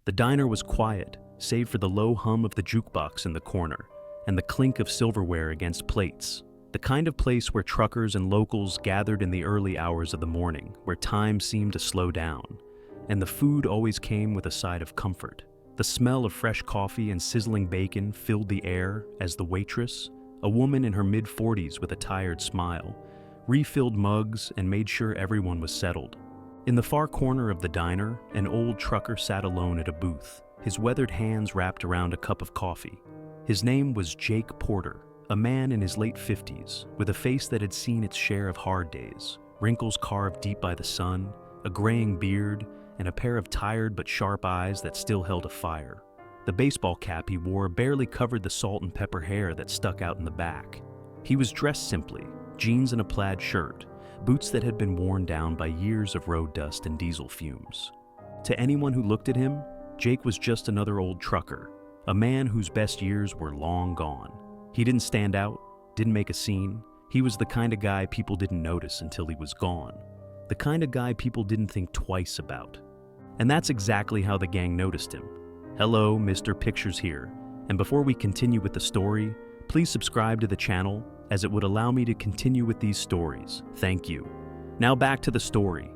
The diner was quiet, save for the low hum of the jukebox in the corner and the clink of silverware against plates. The kind of place where truckers and locals gathered in the early hours of the morning, where time seemed to slow down, and the food always came with a side of comfort. The smell of fresh coffee and sizzling bacon filled the air as the waitress, a woman in her mid-40s with a tired smile, refilled mugs and made sure everyone was settled. In the far corner of the diner, an old trucker sat alone at a booth, his weathered hands wrapped around a cup of coffee. His name was Jake Porter, a man in his late 50s, with a face that had seen its share of hard days, wrinkles carved deep by the sun, a graying beard, and a pair of tired but sharp eyes that still held a fire. The baseball cap he wore barely covered the salt and pepper hair that stuck out in the back. He was dressed simply, jeans and a plaid shirt, boots that had been worn down by years of road dust and diesel fumes. To anyone who looked at him, Jake was just another old trucker, a man whose best years were long gone. He didn't stand out, didn't make a scene. He was the kind of guy people didn't notice until he was gone. The kind of guy people didn't think twice about. And that's exactly how the gang noticed him. Hello, Mr. Pictures here. And before we continue with the story, please subscribe to the channel as it would allow me to continue with these stories. Thank you. Now back to the story.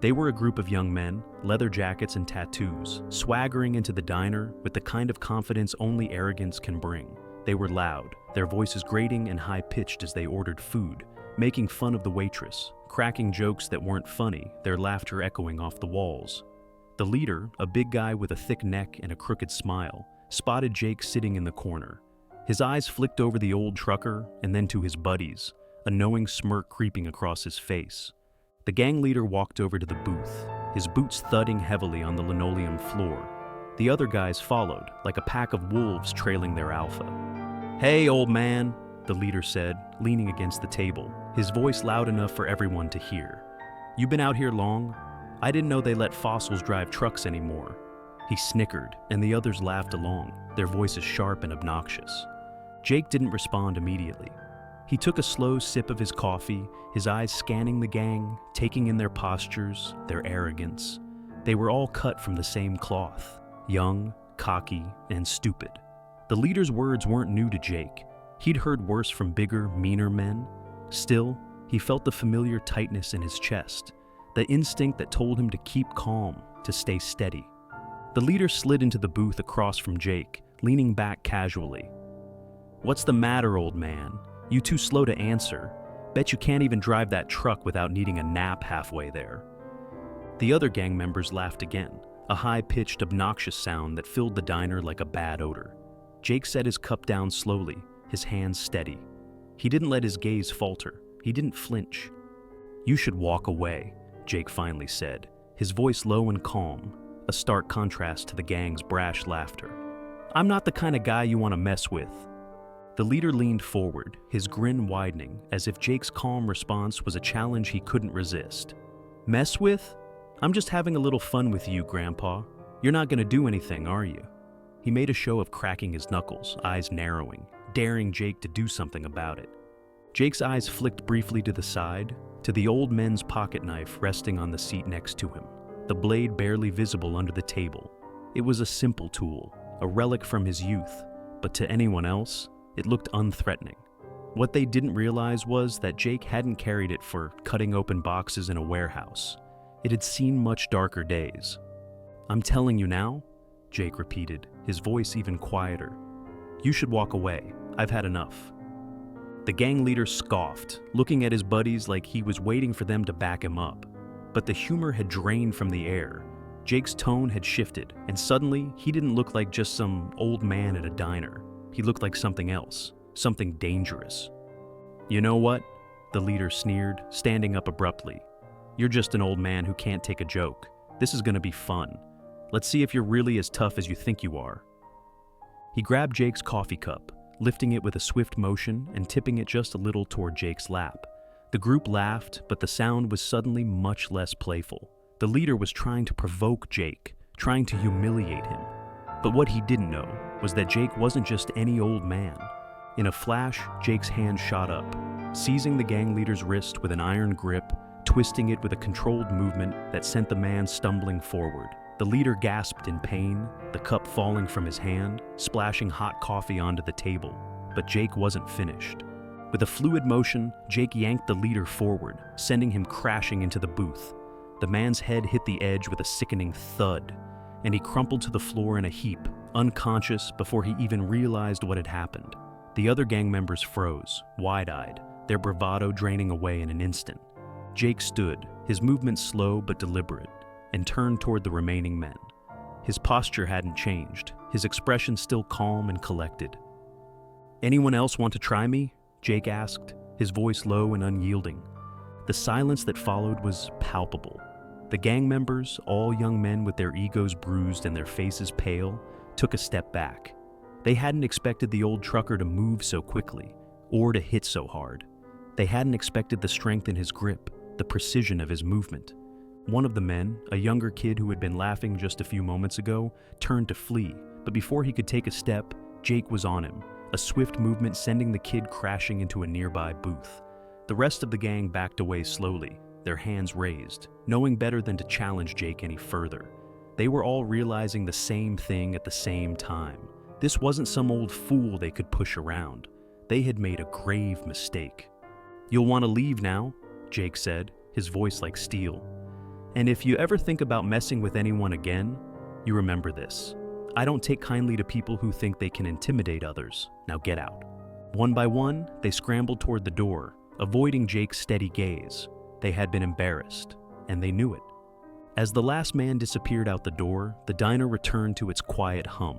They were a group of young men, leather jackets and tattoos, swaggering into the diner with the kind of confidence only arrogance can bring. They were loud, their voices grating and high-pitched as they ordered food, making fun of the waitress, cracking jokes that weren't funny, their laughter echoing off the walls. The leader, a big guy with a thick neck and a crooked smile, spotted Jake sitting in the corner. His eyes flicked over the old trucker and then to his buddies, a knowing smirk creeping across his face. The gang leader walked over to the booth, his boots thudding heavily on the linoleum floor. The other guys followed, like a pack of wolves trailing their alpha. "Hey, old man," the leader said, leaning against the table, his voice loud enough for everyone to hear. "You been out here long? I didn't know they let fossils drive trucks anymore." He snickered, and the others laughed along, their voices sharp and obnoxious. Jake didn't respond immediately. He took a slow sip of his coffee, his eyes scanning the gang, taking in their postures, their arrogance. They were all cut from the same cloth, young, cocky, and stupid. The leader's words weren't new to Jake. He'd heard worse from bigger, meaner men. Still, he felt the familiar tightness in his chest, the instinct that told him to keep calm, to stay steady. The leader slid into the booth across from Jake, leaning back casually. "What's the matter, old man? You too slow to answer. Bet you can't even drive that truck without needing a nap halfway there." The other gang members laughed again, a high-pitched, obnoxious sound that filled the diner like a bad odor. Jake set his cup down slowly, his hands steady. He didn't let his gaze falter. He didn't flinch. "You should walk away," Jake finally said, his voice low and calm, a stark contrast to the gang's brash laughter. "I'm not the kind of guy you want to mess with." The leader leaned forward, his grin widening, as if Jake's calm response was a challenge he couldn't resist. "Mess with? I'm just having a little fun with you, Grandpa. You're not gonna do anything, are you?" He made a show of cracking his knuckles, eyes narrowing, daring Jake to do something about it. Jake's eyes flicked briefly to the side, to the old man's pocket knife resting on the seat next to him, the blade barely visible under the table. It was a simple tool, a relic from his youth, but to anyone else, it looked unthreatening. What they didn't realize was that Jake hadn't carried it for cutting open boxes in a warehouse. It had seen much darker days. "I'm telling you now," Jake repeated, his voice even quieter. "You should walk away. I've had enough." The gang leader scoffed, looking at his buddies like he was waiting for them to back him up. But the humor had drained from the air. Jake's tone had shifted, and suddenly he didn't look like just some old man at a diner. He looked like something else, something dangerous. "You know what?" the leader sneered, standing up abruptly. "You're just an old man who can't take a joke. This is gonna be fun. Let's see if you're really as tough as you think you are." He grabbed Jake's coffee cup, lifting it with a swift motion and tipping it just a little toward Jake's lap. The group laughed, but the sound was suddenly much less playful. The leader was trying to provoke Jake, trying to humiliate him. But what he didn't know was that Jake wasn't just any old man. In a flash, Jake's hand shot up, seizing the gang leader's wrist with an iron grip, twisting it with a controlled movement that sent the man stumbling forward. The leader gasped in pain, the cup falling from his hand, splashing hot coffee onto the table. But Jake wasn't finished. With a fluid motion, Jake yanked the leader forward, sending him crashing into the booth. The man's head hit the edge with a sickening thud, and he crumpled to the floor in a heap, unconscious before he even realized what had happened. The other gang members froze, wide-eyed, their bravado draining away in an instant. Jake stood, his movements slow but deliberate, and turned toward the remaining men. His posture hadn't changed, his expression still calm and collected. "Anyone else want to try me?" Jake asked, his voice low and unyielding. The silence that followed was palpable. The gang members, all young men with their egos bruised and their faces pale, took a step back. They hadn't expected the old trucker to move so quickly, or to hit so hard. They hadn't expected the strength in his grip, the precision of his movement. One of the men, a younger kid who had been laughing just a few moments ago, turned to flee, but before he could take a step, Jake was on him, a swift movement sending the kid crashing into a nearby booth. The rest of the gang backed away slowly, their hands raised, knowing better than to challenge Jake any further. They were all realizing the same thing at the same time. This wasn't some old fool they could push around. They had made a grave mistake. "You'll want to leave now," Jake said, his voice like steel. "And if you ever think about messing with anyone again, you remember this. I don't take kindly to people who think they can intimidate others. Now get out." One by one, they scrambled toward the door, avoiding Jake's steady gaze. They had been embarrassed, and they knew it. As the last man disappeared out the door, the diner returned to its quiet hum.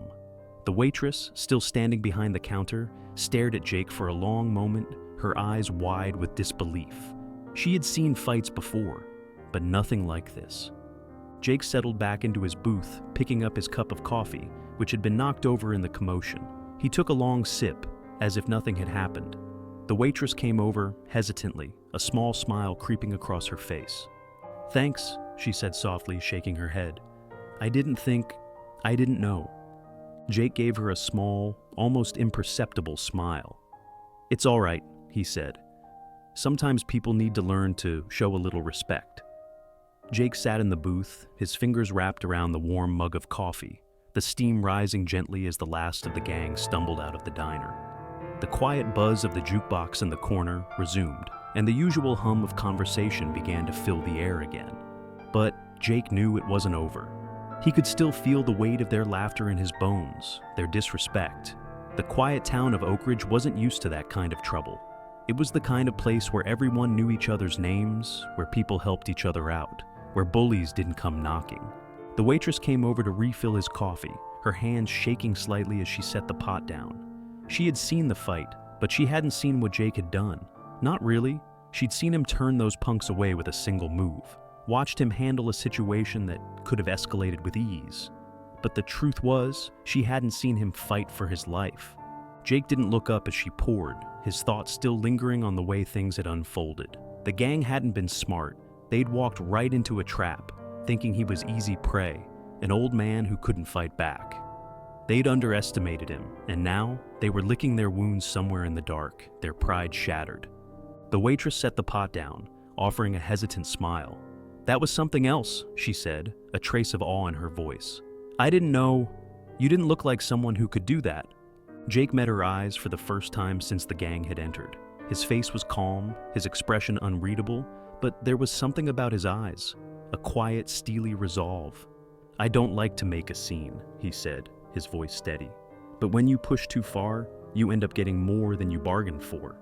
The waitress, still standing behind the counter, stared at Jake for a long moment, her eyes wide with disbelief. She had seen fights before, but nothing like this. Jake settled back into his booth, picking up his cup of coffee, which had been knocked over in the commotion. He took a long sip, as if nothing had happened. The waitress came over, hesitantly, a small smile creeping across her face. "Thanks," she said softly, shaking her head. I didn't know." Jake gave her a small, almost imperceptible smile. "It's all right," he said. "Sometimes people need to learn to show a little respect." Jake sat in the booth, his fingers wrapped around the warm mug of coffee, the steam rising gently as the last of the gang stumbled out of the diner. The quiet buzz of the jukebox in the corner resumed, and the usual hum of conversation began to fill the air again. But Jake knew it wasn't over. He could still feel the weight of their laughter in his bones, their disrespect. The quiet town of Oak Ridge wasn't used to that kind of trouble. It was the kind of place where everyone knew each other's names, where people helped each other out, where bullies didn't come knocking. The waitress came over to refill his coffee, her hands shaking slightly as she set the pot down. She had seen the fight, but she hadn't seen what Jake had done. Not really. She'd seen him turn those punks away with a single move, watched him handle a situation that could have escalated with ease. But the truth was, she hadn't seen him fight for his life. Jake didn't look up as she poured, his thoughts still lingering on the way things had unfolded. The gang hadn't been smart. They'd walked right into a trap, thinking he was easy prey, an old man who couldn't fight back. They'd underestimated him, and now they were licking their wounds somewhere in the dark, their pride shattered. The waitress set the pot down, offering a hesitant smile. "That was something else," she said, a trace of awe in her voice. "I didn't know. You didn't look like someone who could do that." Jake met her eyes for the first time since the gang had entered. His face was calm, his expression unreadable, but there was something about his eyes, a quiet, steely resolve. "I don't like to make a scene," he said, his voice steady. "But when you push too far, you end up getting more than you bargained for."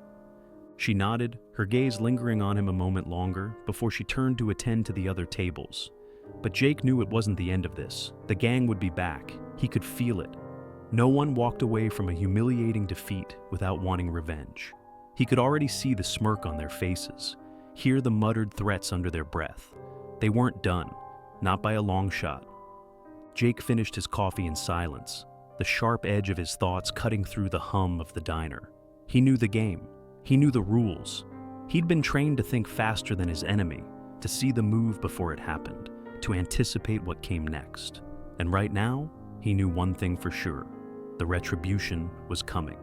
She nodded, her gaze lingering on him a moment longer before she turned to attend to the other tables. But Jake knew it wasn't the end of this. The gang would be back. He could feel it. No one walked away from a humiliating defeat without wanting revenge. He could already see the smirk on their faces, hear the muttered threats under their breath. They weren't done, not by a long shot. Jake finished his coffee in silence, the sharp edge of his thoughts cutting through the hum of the diner. He knew the game. He knew the rules. He'd been trained to think faster than his enemy, to see the move before it happened, to anticipate what came next. And right now, he knew one thing for sure. The retribution was coming.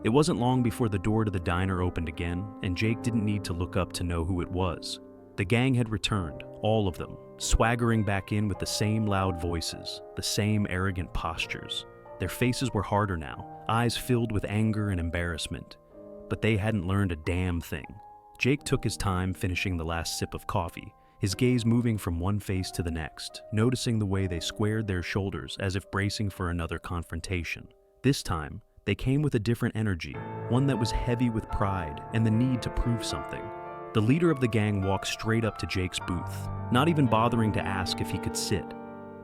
It wasn't long before the door to the diner opened again, and Jake didn't need to look up to know who it was. The gang had returned, all of them, swaggering back in with the same loud voices, the same arrogant postures. Their faces were harder now, eyes filled with anger and embarrassment. But they hadn't learned a damn thing. Jake took his time finishing the last sip of coffee, his gaze moving from one face to the next, noticing the way they squared their shoulders as if bracing for another confrontation. This time, they came with a different energy, one that was heavy with pride and the need to prove something. The leader of the gang walked straight up to Jake's booth, not even bothering to ask if he could sit.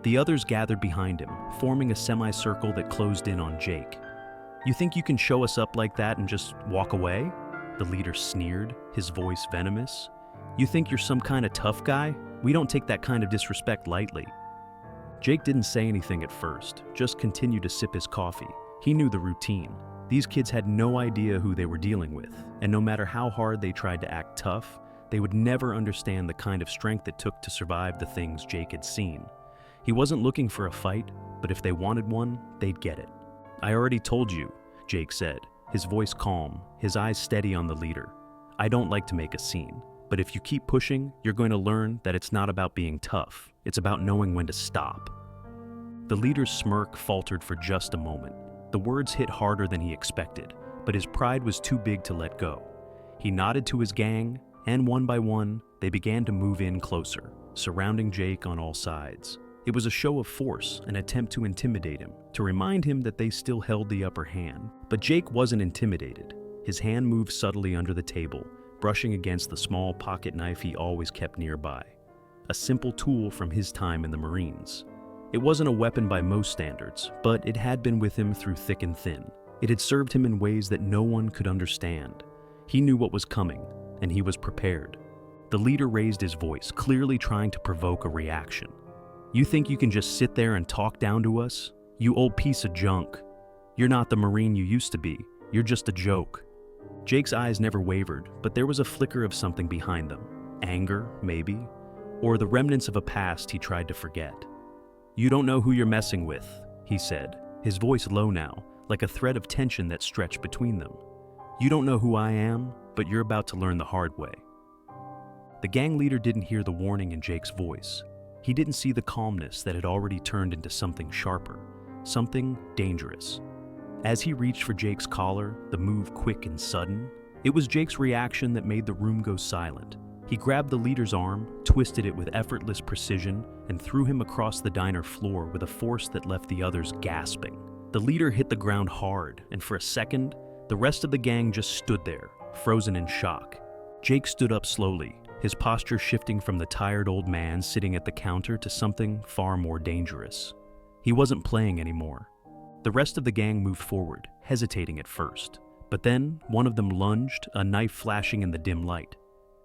The others gathered behind him, forming a semicircle that closed in on Jake. "You think you can show us up like that and just walk away?" The leader sneered, his voice venomous. "You think you're some kind of tough guy? We don't take that kind of disrespect lightly." Jake didn't say anything at first, just continued to sip his coffee. He knew the routine. These kids had no idea who they were dealing with, and no matter how hard they tried to act tough, they would never understand the kind of strength it took to survive the things Jake had seen. He wasn't looking for a fight, but if they wanted one, they'd get it. "I already told you," Jake said, his voice calm, his eyes steady on the leader. "I don't like to make a scene, but if you keep pushing, you're going to learn that it's not about being tough, it's about knowing when to stop." The leader's smirk faltered for just a moment. The words hit harder than he expected, but his pride was too big to let go. He nodded to his gang, and one by one, they began to move in closer, surrounding Jake on all sides. It was a show of force, an attempt to intimidate him, to remind him that they still held the upper hand. But Jake wasn't intimidated. His hand moved subtly under the table, brushing against the small pocket knife he always kept nearby. A simple tool from his time in the Marines. It wasn't a weapon by most standards, but it had been with him through thick and thin. It had served him in ways that no one could understand. He knew what was coming, and he was prepared. The leader raised his voice, clearly trying to provoke a reaction. "You think you can just sit there and talk down to us? You old piece of junk. You're not the Marine you used to be. You're just a joke." Jake's eyes never wavered, but there was a flicker of something behind them. Anger, maybe, or the remnants of a past he tried to forget. "You don't know who you're messing with," he said, his voice low now, like a thread of tension that stretched between them. "You don't know who I am, but you're about to learn the hard way." The gang leader didn't hear the warning in Jake's voice. He didn't see the calmness that had already turned into something sharper, something dangerous. As he reached for Jake's collar, the move quick and sudden, it was Jake's reaction that made the room go silent. He grabbed the leader's arm, twisted it with effortless precision, and threw him across the diner floor with a force that left the others gasping. The leader hit the ground hard, and for a second, the rest of the gang just stood there, frozen in shock. Jake stood up slowly, his posture shifting from the tired old man sitting at the counter to something far more dangerous. He wasn't playing anymore. The rest of the gang moved forward, hesitating at first. But then, one of them lunged, a knife flashing in the dim light.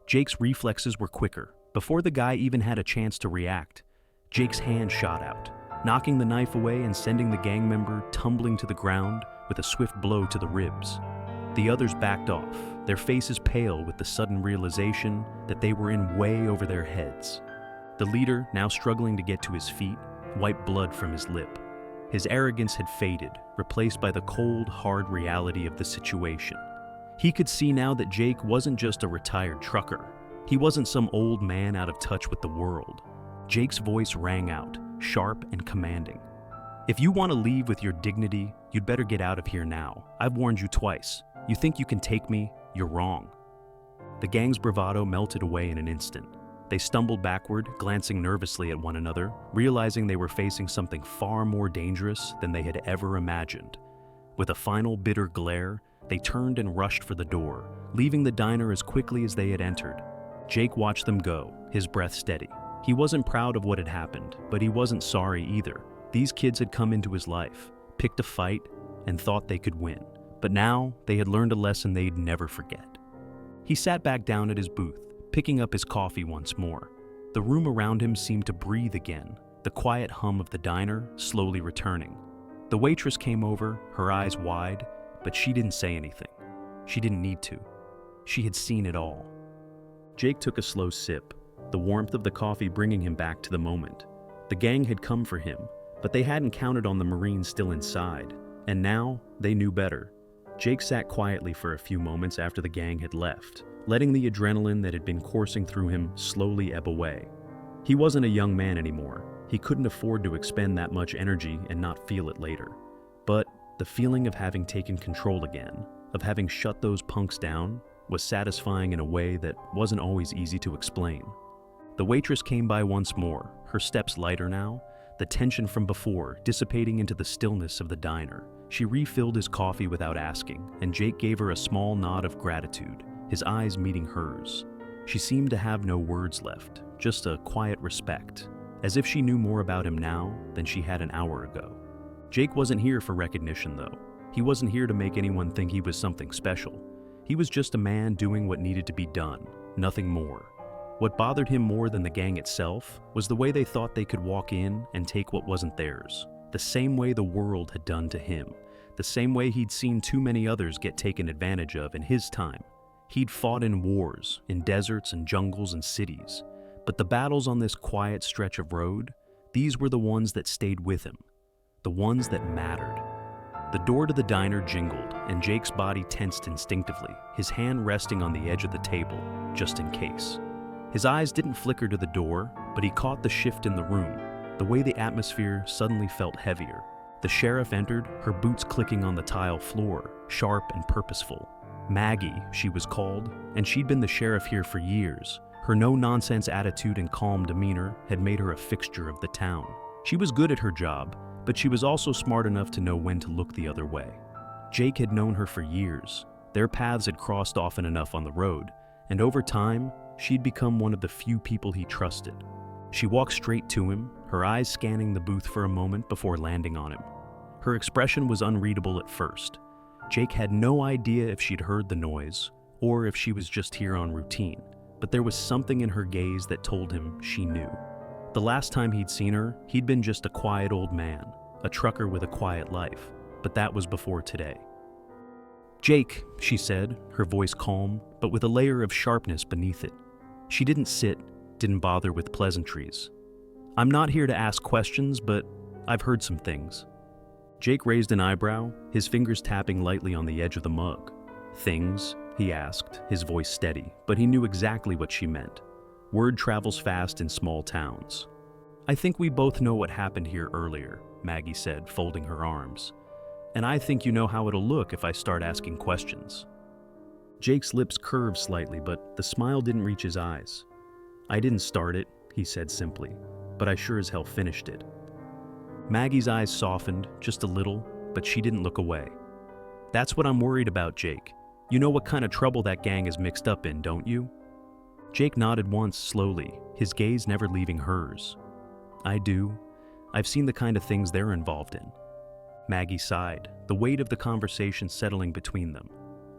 Jake's reflexes were quicker. Before the guy even had a chance to react, Jake's hand shot out, knocking the knife away and sending the gang member tumbling to the ground with a swift blow to the ribs. The others backed off, their faces pale with the sudden realization that they were in way over their heads. The leader, now struggling to get to his feet, wiped blood from his lip. His arrogance had faded, replaced by the cold, hard reality of the situation. He could see now that Jake wasn't just a retired trucker. He wasn't some old man out of touch with the world. Jake's voice rang out, sharp and commanding. "If you want to leave with your dignity, you'd better get out of here now. I've warned you twice. You think you can take me? You're wrong." The gang's bravado melted away in an instant. They stumbled backward, glancing nervously at one another, realizing they were facing something far more dangerous than they had ever imagined. With a final bitter glare, they turned and rushed for the door, leaving the diner as quickly as they had entered. Jake watched them go, his breath steady. He wasn't proud of what had happened, but he wasn't sorry either. These kids had come into his life, picked a fight, and thought they could win. But now, they had learned a lesson they'd never forget. He sat back down at his booth, picking up his coffee once more. The room around him seemed to breathe again, the quiet hum of the diner slowly returning. The waitress came over, her eyes wide, but she didn't say anything. She didn't need to. She had seen it all. Jake took a slow sip, the warmth of the coffee bringing him back to the moment. The gang had come for him, but they hadn't counted on the Marines still inside, and now they knew better. Jake sat quietly for a few moments after the gang had left, letting the adrenaline that had been coursing through him slowly ebb away. He wasn't a young man anymore. He couldn't afford to expend that much energy and not feel it later. But the feeling of having taken control again, of having shut those punks down, was satisfying in a way that wasn't always easy to explain. The waitress came by once more, her steps lighter now, the tension from before dissipating into the stillness of the diner. She refilled his coffee without asking, and Jake gave her a small nod of gratitude, his eyes meeting hers. She seemed to have no words left, just a quiet respect, as if she knew more about him now than she had an hour ago. Jake wasn't here for recognition, though. He wasn't here to make anyone think he was something special. He was just a man doing what needed to be done, nothing more. What bothered him more than the gang itself was the way they thought they could walk in and take what wasn't theirs, the same way the world had done to him, the same way he'd seen too many others get taken advantage of in his time. He'd fought in wars, in deserts and jungles and cities, but the battles on this quiet stretch of road, these were the ones that stayed with him, the ones that mattered. The door to the diner jingled, and Jake's body tensed instinctively, his hand resting on the edge of the table, just in case. His eyes didn't flicker to the door, but he caught the shift in the room, the way the atmosphere suddenly felt heavier. The sheriff entered, her boots clicking on the tile floor, sharp and purposeful. Maggie, she was called, and she'd been the sheriff here for years. Her no-nonsense attitude and calm demeanor had made her a fixture of the town. She was good at her job, but she was also smart enough to know when to look the other way. Jake had known her for years. Their paths had crossed often enough on the road, and over time, she'd become one of the few people he trusted. She walked straight to him, her eyes scanning the booth for a moment before landing on him. Her expression was unreadable at first. Jake had no idea if she'd heard the noise, or if she was just here on routine, but there was something in her gaze that told him she knew. The last time he'd seen her, he'd been just a quiet old man, a trucker with a quiet life, but that was before today. "Jake," she said, her voice calm, but with a layer of sharpness beneath it. She didn't sit, didn't bother with pleasantries. "I'm not here to ask questions, but I've heard some things." Jake raised an eyebrow, his fingers tapping lightly on the edge of the mug. "Things?" he asked, his voice steady, but he knew exactly what she meant. Word travels fast in small towns. "I think we both know what happened here earlier," Maggie said, folding her arms. "And I think you know how it'll look if I start asking questions." Jake's lips curved slightly, but the smile didn't reach his eyes. "I didn't start it," he said simply, "but I sure as hell finished it." Maggie's eyes softened, just a little, but she didn't look away. "That's what I'm worried about, Jake. You know what kind of trouble that gang is mixed up in, don't you?" Jake nodded once, slowly, his gaze never leaving hers. "I do. I've seen the kind of things they're involved in." Maggie sighed, the weight of the conversation settling between them.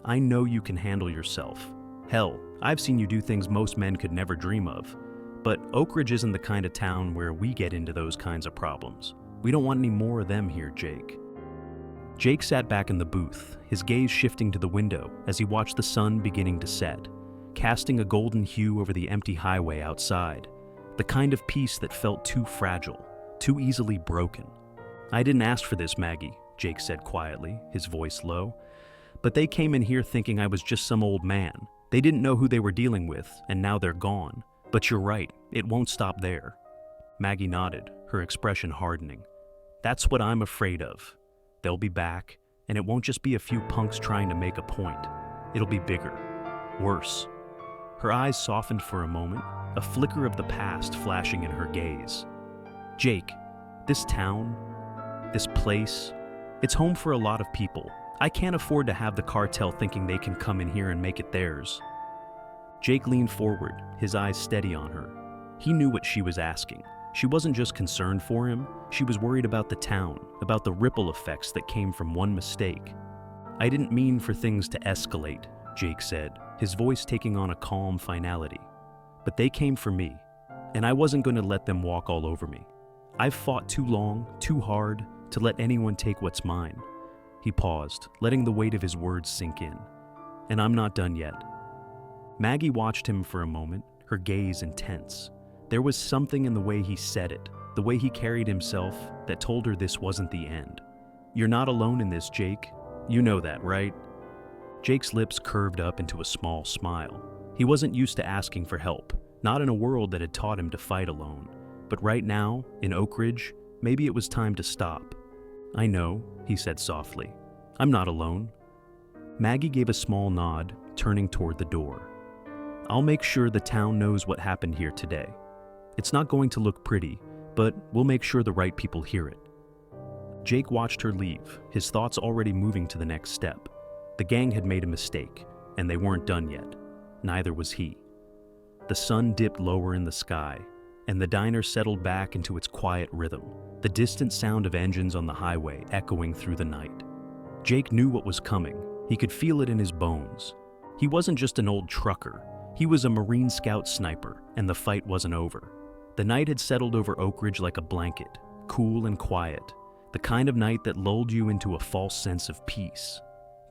"I know you can handle yourself. Hell, I've seen you do things most men could never dream of. But Oak Ridge isn't the kind of town where we get into those kinds of problems. We don't want any more of them here, Jake." Jake sat back in the booth, his gaze shifting to the window as he watched the sun beginning to set, casting a golden hue over the empty highway outside, the kind of peace that felt too fragile, too easily broken. "I didn't ask for this, Maggie," Jake said quietly, his voice low. "But they came in here thinking I was just some old man. They didn't know who they were dealing with, and now they're gone. But you're right, it won't stop there." Maggie nodded, her expression hardening. "That's what I'm afraid of. They'll be back, and it won't just be a few punks trying to make a point. It'll be bigger. Worse." Her eyes softened for a moment, a flicker of the past flashing in her gaze. "Jake, this town, this place, it's home for a lot of people. I can't afford to have the cartel thinking they can come in here and make it theirs." Jake leaned forward, his eyes steady on her. He knew what she was asking. She wasn't just concerned for him, she was worried about the town, about the ripple effects that came from one mistake. "I didn't mean for things to escalate," Jake said, his voice taking on a calm finality. "But they came for me, and I wasn't going to let them walk all over me. I've fought too long, too hard, to let anyone take what's mine." He paused, letting the weight of his words sink in. "And I'm not done yet." Maggie watched him for a moment, her gaze intense. There was something in the way he said it, the way he carried himself, that told her this wasn't the end. "You're not alone in this, Jake. You know that, right?" Jake's lips curved up into a small smile. He wasn't used to asking for help, not in a world that had taught him to fight alone. But right now, in Oak Ridge, maybe it was time to stop. "I know," he said softly. "I'm not alone." Maggie gave a small nod, turning toward the door. "I'll make sure the town knows what happened here today. It's not going to look pretty, but we'll make sure the right people hear it." Jake watched her leave, his thoughts already moving to the next step. The gang had made a mistake, and they weren't done yet. Neither was he. The sun dipped lower in the sky, and the diner settled back into its quiet rhythm, the distant sound of engines on the highway echoing through the night. Jake knew what was coming. He could feel it in his bones. He wasn't just an old trucker. He was a Marine Scout sniper, and the fight wasn't over. The night had settled over Oak Ridge like a blanket, cool and quiet, the kind of night that lulled you into a false sense of peace.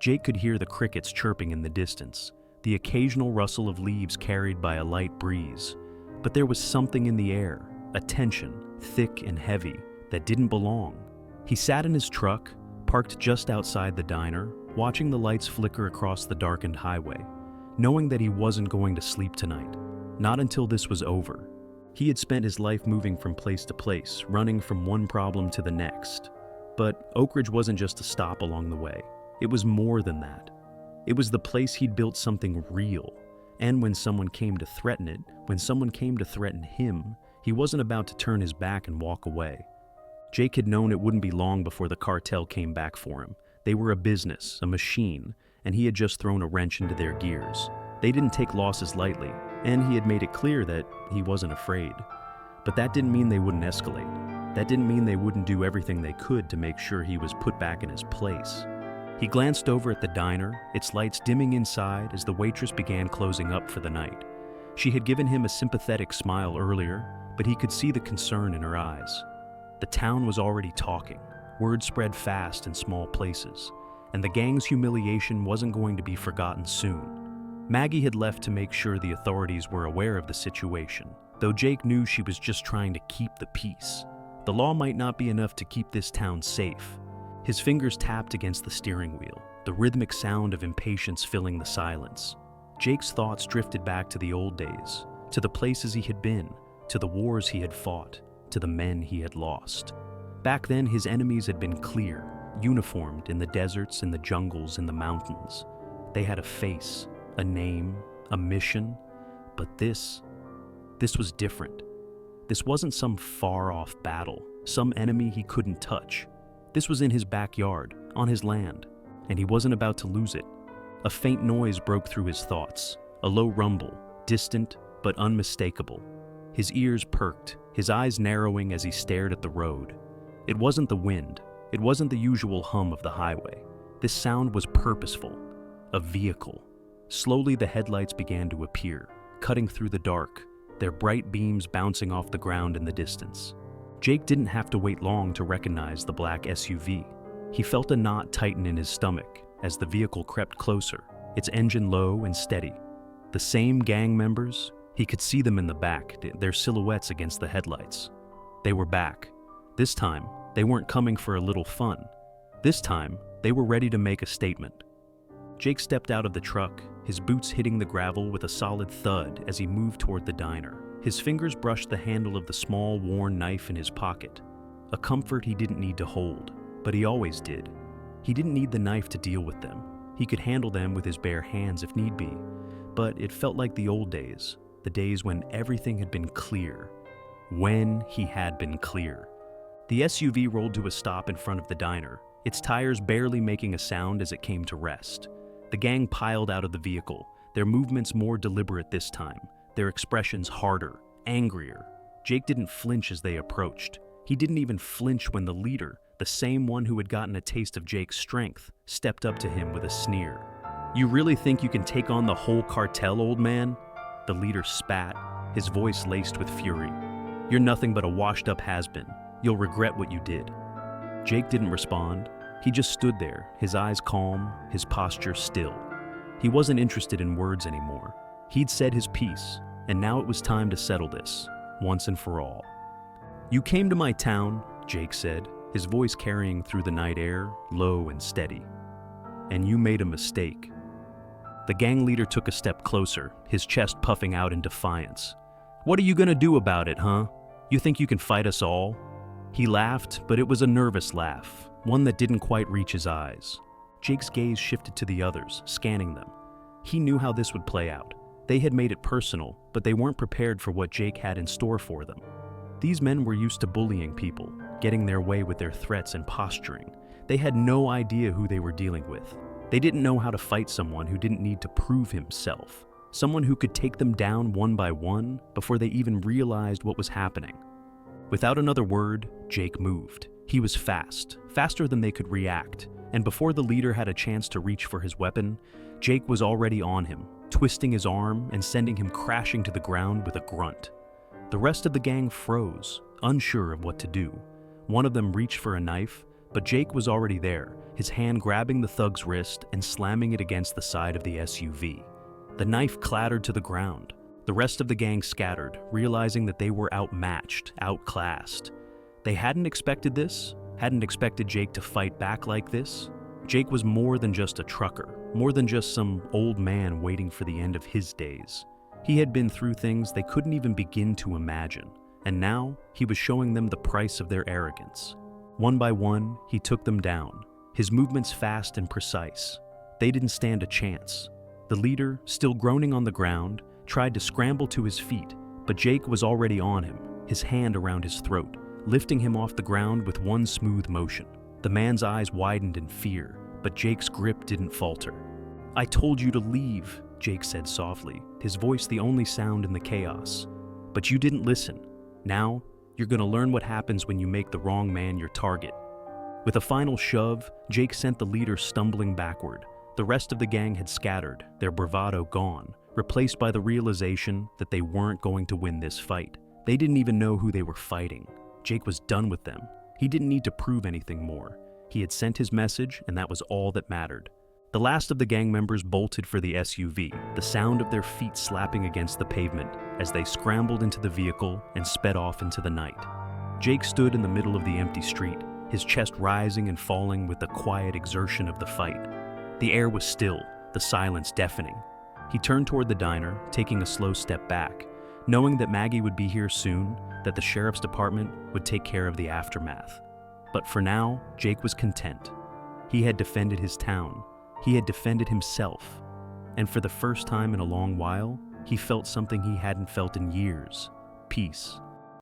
Jake could hear the crickets chirping in the distance, the occasional rustle of leaves carried by a light breeze. But there was something in the air, a tension, thick and heavy, that didn't belong. He sat in his truck, parked just outside the diner, watching the lights flicker across the darkened highway, knowing that he wasn't going to sleep tonight, not until this was over. He had spent his life moving from place to place, running from one problem to the next. But Oak Ridge wasn't just a stop along the way. It was more than that. It was the place he'd built something real. And when someone came to threaten it, when someone came to threaten him, he wasn't about to turn his back and walk away. Jake had known it wouldn't be long before the cartel came back for him. They were a business, a machine, and he had just thrown a wrench into their gears. They didn't take losses lightly, and he had made it clear that he wasn't afraid. But that didn't mean they wouldn't escalate. That didn't mean they wouldn't do everything they could to make sure he was put back in his place. He glanced over at the diner, its lights dimming inside as the waitress began closing up for the night. She had given him a sympathetic smile earlier, but he could see the concern in her eyes. The town was already talking. Word spread fast in small places, and the gang's humiliation wasn't going to be forgotten soon. Maggie had left to make sure the authorities were aware of the situation, though Jake knew she was just trying to keep the peace. The law might not be enough to keep this town safe. His fingers tapped against the steering wheel, the rhythmic sound of impatience filling the silence. Jake's thoughts drifted back to the old days, to the places he had been, to the wars he had fought, to the men he had lost. Back then, his enemies had been clear, uniformed in the deserts, in the jungles, in the mountains. They had a face, a name, a mission, but this was different. This wasn't some far-off battle, some enemy he couldn't touch. This was in his backyard, on his land, and he wasn't about to lose it. A faint noise broke through his thoughts, a low rumble, distant but unmistakable. His ears perked, his eyes narrowing as he stared at the road. It wasn't the wind, it wasn't the usual hum of the highway. This sound was purposeful, a vehicle. Slowly the headlights began to appear, cutting through the dark, their bright beams bouncing off the ground in the distance. Jake didn't have to wait long to recognize the black SUV. He felt a knot tighten in his stomach as the vehicle crept closer, its engine low and steady. The same gang members, he could see them in the back, their silhouettes against the headlights. They were back. This time, they weren't coming for a little fun. This time, they were ready to make a statement. Jake stepped out of the truck, his boots hitting the gravel with a solid thud as he moved toward the diner. His fingers brushed the handle of the small, worn knife in his pocket, a comfort he didn't need to hold, but he always did. He didn't need the knife to deal with them. He could handle them with his bare hands if need be, but it felt like the old days, the days when everything had been clear. When he had been clear. The SUV rolled to a stop in front of the diner, its tires barely making a sound as it came to rest. The gang piled out of the vehicle, their movements more deliberate this time, their expressions harder, angrier. Jake didn't flinch as they approached. He didn't even flinch when the leader, the same one who had gotten a taste of Jake's strength, stepped up to him with a sneer. "You really think you can take on the whole cartel, old man?" The leader spat, his voice laced with fury. "You're nothing but a washed-up has-been. You'll regret what you did." Jake didn't respond. He just stood there, his eyes calm, his posture still. He wasn't interested in words anymore. He'd said his piece, and now it was time to settle this, once and for all. "You came to my town," Jake said, his voice carrying through the night air, low and steady. "And you made a mistake." The gang leader took a step closer, his chest puffing out in defiance. "What are you gonna do about it, huh? You think you can fight us all?" He laughed, but it was a nervous laugh, one that didn't quite reach his eyes. Jake's gaze shifted to the others, scanning them. He knew how this would play out. They had made it personal, but they weren't prepared for what Jake had in store for them. These men were used to bullying people, getting their way with their threats and posturing. They had no idea who they were dealing with. They didn't know how to fight someone who didn't need to prove himself, someone who could take them down one by one before they even realized what was happening. Without another word, Jake moved. He was fast, faster than they could react, and before the leader had a chance to reach for his weapon, Jake was already on him, twisting his arm and sending him crashing to the ground with a grunt. The rest of the gang froze, unsure of what to do. One of them reached for a knife, but Jake was already there, his hand grabbing the thug's wrist and slamming it against the side of the SUV. The knife clattered to the ground. The rest of the gang scattered, realizing that they were outmatched, outclassed. They hadn't expected this, hadn't expected Jake to fight back like this. Jake was more than just a trucker, more than just some old man waiting for the end of his days. He had been through things they couldn't even begin to imagine, and now he was showing them the price of their arrogance. One by one, he took them down, his movements fast and precise. They didn't stand a chance. The leader, still groaning on the ground, tried to scramble to his feet, but Jake was already on him, his hand around his throat, lifting him off the ground with one smooth motion. The man's eyes widened in fear, but Jake's grip didn't falter. "I told you to leave," Jake said softly, his voice the only sound in the chaos. "But you didn't listen. Now, you're gonna learn what happens when you make the wrong man your target." With a final shove, Jake sent the leader stumbling backward. The rest of the gang had scattered, their bravado gone, replaced by the realization that they weren't going to win this fight. They didn't even know who they were fighting. Jake was done with them. He didn't need to prove anything more. He had sent his message, and that was all that mattered. The last of the gang members bolted for the SUV, the sound of their feet slapping against the pavement as they scrambled into the vehicle and sped off into the night. Jake stood in the middle of the empty street, his chest rising and falling with the quiet exertion of the fight. The air was still, the silence deafening. He turned toward the diner, taking a slow step back, knowing that Maggie would be here soon, that the sheriff's department would take care of the aftermath. But for now, Jake was content. He had defended his town. He had defended himself. And for the first time in a long while, he felt something he hadn't felt in years: peace.